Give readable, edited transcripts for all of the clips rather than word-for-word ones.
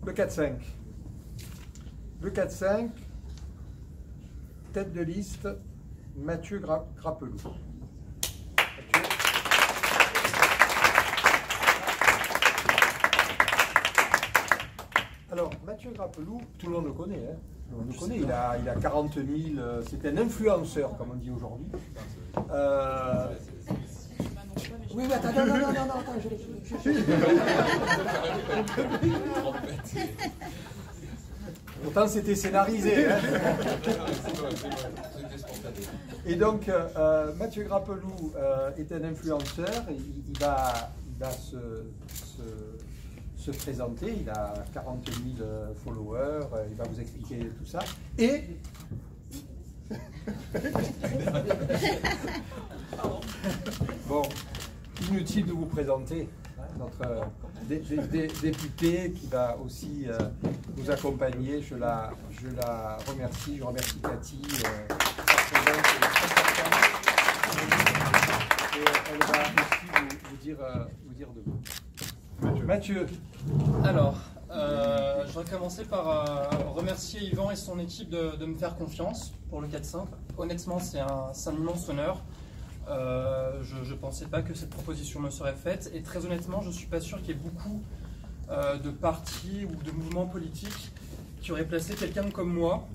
Le 4-5. Le 4-5, tête de liste, Mathieu Grappelou. Alors, Mathieu Grappelou, tout le monde le connaît. Hein. Tout le monde le connaît. Il a 40 000, c'est un influenceur, comme on dit aujourd'hui. Oui, mais attends, non, Pourtant, c'était scénarisé. Hein. Et donc, Mathieu Grappelou est un influenceur. Il va se présenter. Il a 40 000 followers. Il va vous expliquer tout ça. Et... Bon, inutile de vous présenter notre député qui va aussi nous accompagner. Je la remercie. Je remercie Cathy. Et elle va aussi vous dire de vous. Mathieu. Alors, je voudrais commencer par remercier Yvan et son équipe de me faire confiance pour le 4-5. Honnêtement, c'est un immense honneur. Je ne pensais pas que cette proposition me serait faite. Et très honnêtement, je ne suis pas sûr qu'il y ait beaucoup de partis ou de mouvements politiques qui auraient placé quelqu'un comme moi,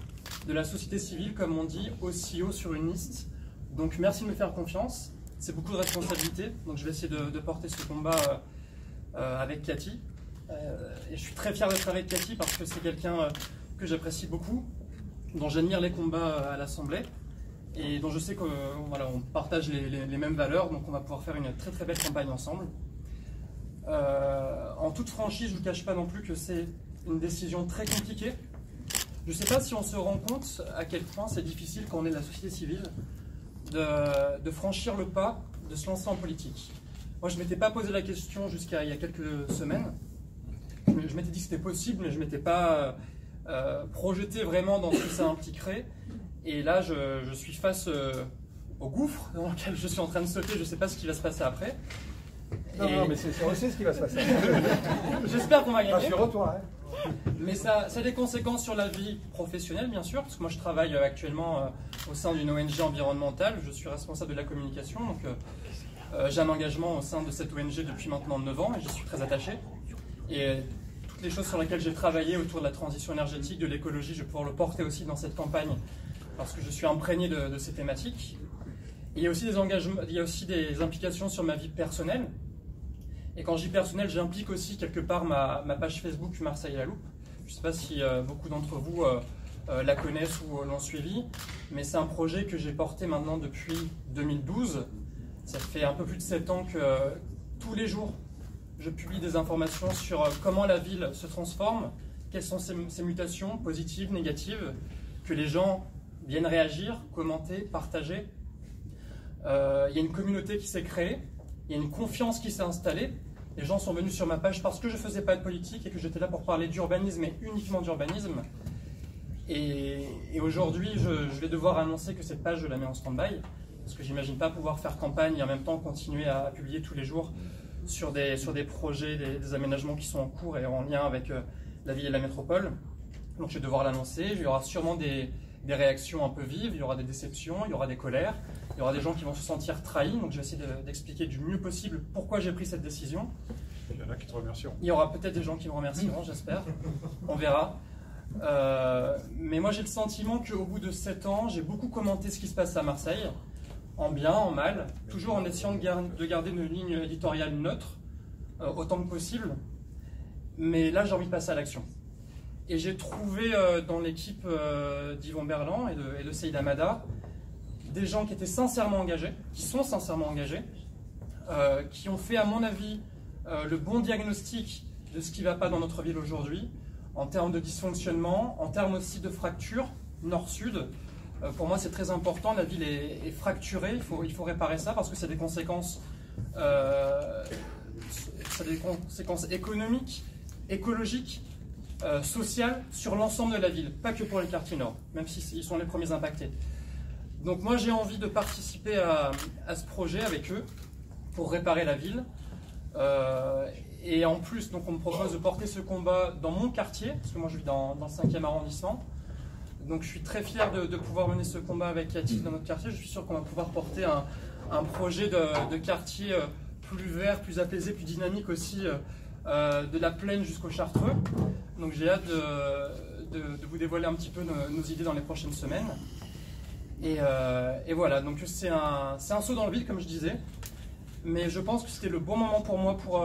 de la société civile, comme on dit, aussi haut sur une liste. Donc merci de me faire confiance. C'est beaucoup de responsabilité. Donc je vais essayer de porter ce combat avec Cathy. Et je suis très fier d'être avec Cathy parce que c'est quelqu'un que j'apprécie beaucoup, dont j'admire les combats à l'Assemblée et dont je sais qu'on voilà, on partage les mêmes valeurs, donc on va pouvoir faire une très très belle campagne ensemble. En toute franchise, je ne vous cache pas non plus que c'est une décision très compliquée. Je ne sais pas si on se rend compte à quel point c'est difficile quand on est de la société civile de franchir le pas, de se lancer en politique. Moi, je ne m'étais pas posé la question jusqu'à il y a quelques semaines. Je m'étais dit que c'était possible, mais je ne m'étais pas projeté vraiment dans ce que ça impliquerait. Et là, je suis face au gouffre dans lequel je suis en train de sauter. Je ne sais pas ce qui va se passer après. Non, mais on sait ce qui va se passer. J'espère qu'on va gagner. Rassure-toi. Hein. Mais ça a des conséquences sur la vie professionnelle, bien sûr, parce que moi, je travaille actuellement au sein d'une ONG environnementale. Je suis responsable de la communication, donc j'ai un engagement au sein de cette ONG depuis maintenant 9 ans et j'y suis très attaché. Et toutes les choses sur lesquelles j'ai travaillé autour de la transition énergétique, de l'écologie, je vais pouvoir le porter aussi dans cette campagne parce que je suis imprégné de ces thématiques. Et il y a aussi des engagements, il y a aussi des implications sur ma vie personnelle. Et quand je dis personnel, j'implique aussi quelque part ma page Facebook Marseille à la loupe. Je ne sais pas si beaucoup d'entre vous la connaissent ou l'ont suivi, mais c'est un projet que j'ai porté maintenant depuis 2012. Ça fait un peu plus de 7 ans que tous les jours, je publie des informations sur comment la ville se transforme, quelles sont ses mutations positives, négatives, que les gens viennent réagir, commenter, partager. Il y a une communauté qui s'est créée, il y a une confiance qui s'est installée. Les gens sont venus sur ma page parce que je ne faisais pas de politique et que j'étais là pour parler d'urbanisme et uniquement d'urbanisme. Et aujourd'hui, je vais devoir annoncer que cette page, je la mets en stand-by parce que j'imagine pas pouvoir faire campagne et en même temps continuer à publier tous les jours sur des projets, des aménagements qui sont en cours et en lien avec la ville et la métropole. Donc je vais devoir l'annoncer. Il y aura sûrement des réactions un peu vives, il y aura des déceptions, il y aura des colères, il y aura des gens qui vont se sentir trahis. Donc je vais essayer d'expliquer du mieux possible pourquoi j'ai pris cette décision. Il y en a qui te remercieront. Il y aura peut-être des gens qui me remercieront, j'espère. On verra. Mais moi j'ai le sentiment qu'au bout de 7 ans, j'ai beaucoup commenté ce qui se passe à Marseille, en bien, en mal, toujours en essayant de garder une ligne éditoriale neutre, autant que possible. Mais là, j'ai envie de passer à l'action. Et j'ai trouvé dans l'équipe d'Yvon Berland et de Seïd Hamada des gens qui étaient sincèrement engagés, qui sont sincèrement engagés, qui ont fait, à mon avis, le bon diagnostic de ce qui ne va pas dans notre ville aujourd'hui, en termes de dysfonctionnement, en termes aussi de fracture, nord-sud. Pour moi, c'est très important. La ville est fracturée. Il faut réparer ça parce que ça a des conséquences, économiques, écologiques, sociales sur l'ensemble de la ville, pas que pour les quartiers nord, même s'ils sont les premiers impactés. Donc moi, j'ai envie de participer à ce projet avec eux pour réparer la ville. Et en plus, donc, on me propose de porter ce combat dans mon quartier, parce que moi je vis dans le 5e arrondissement. Donc je suis très fier de pouvoir mener ce combat avec Cathy dans notre quartier. Je suis sûr qu'on va pouvoir porter un projet de quartier plus vert, plus apaisé, plus dynamique aussi, de la Plaine jusqu'au Chartreux. Donc j'ai hâte de vous dévoiler un petit peu nos idées dans les prochaines semaines. Et voilà, donc c'est un saut dans le vide comme je disais. Mais je pense que c'était le bon moment pour moi pour...